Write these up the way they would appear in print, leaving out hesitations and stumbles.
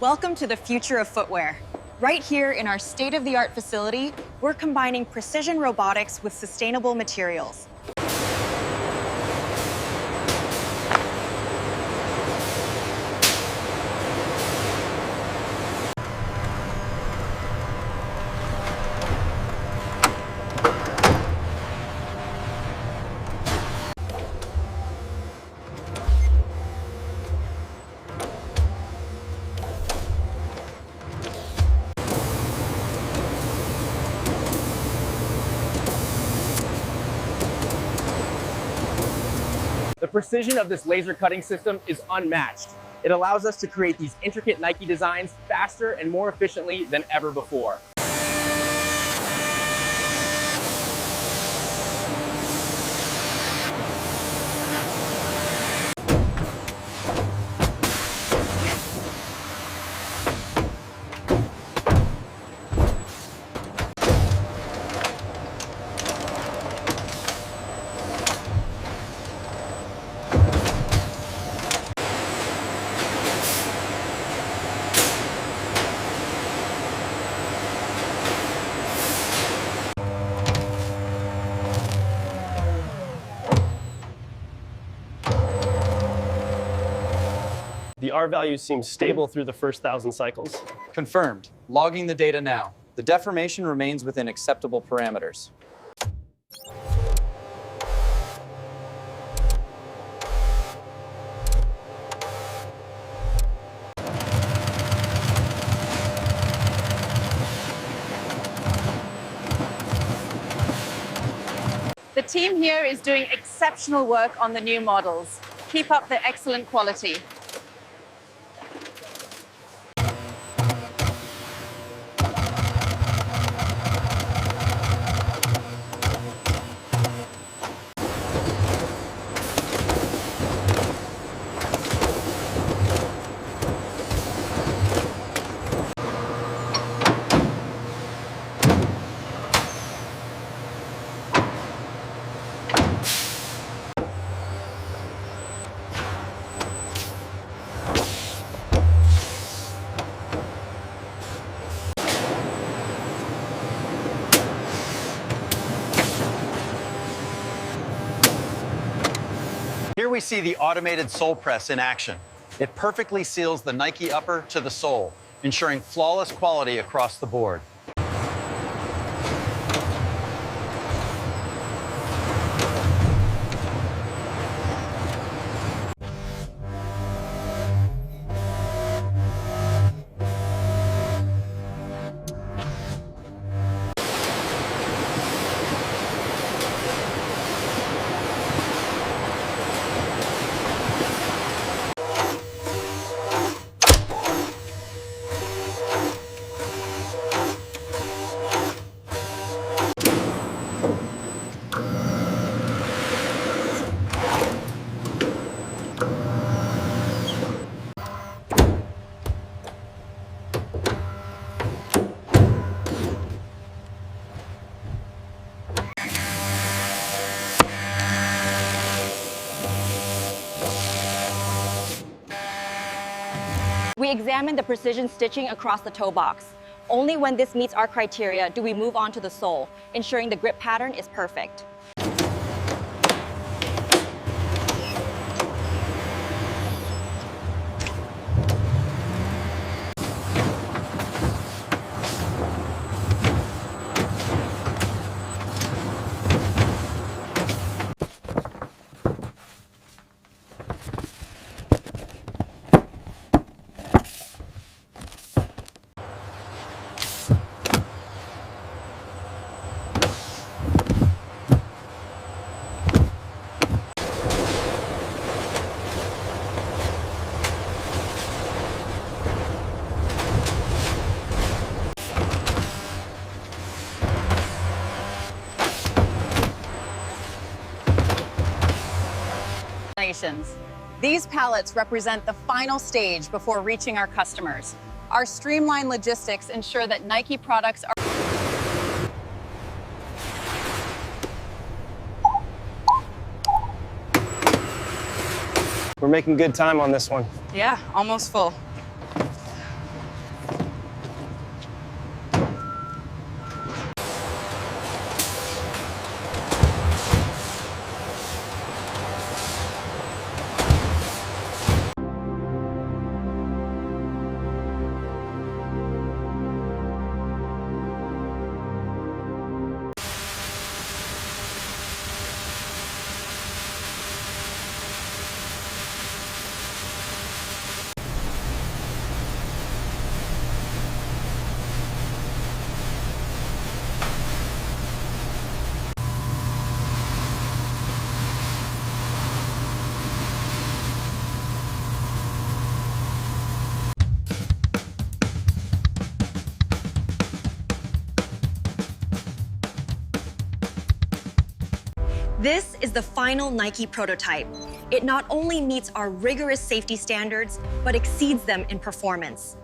Welcome to the future of footwear. Right here in our state-of-the-art facility, we're combining precision robotics with sustainable materials. The precision of this laser cutting system is unmatched. It allows us to create these intricate Nike designs faster and more efficiently than ever before. The R value seems stable through the first 1,000 cycles. Confirmed. Logging the data now. The deformation remains within acceptable parameters. The team here is doing exceptional work on the new models. Keep up the excellent quality. Here we see the automated sole press in action. It perfectly seals the Nike upper to the sole, ensuring flawless quality across the board. We examine the precision stitching across the toe box. Only when this meets our criteria do we move on to the sole, ensuring the grip pattern is perfect. These pallets represent the final stage before reaching our customers. Our streamlined logistics ensure that Nike products are We're making good time on this one. almost full. This is the final Nike prototype. It not only meets our rigorous safety standards, but exceeds them in performance.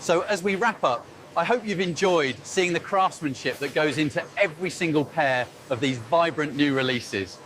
So as we wrap up, I hope you've enjoyed seeing the craftsmanship that goes into every single pair of these vibrant new releases.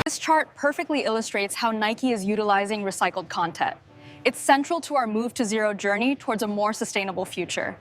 This chart perfectly illustrates how Nike is utilizing recycled content. It's central to our Move to Zero journey towards a more sustainable future.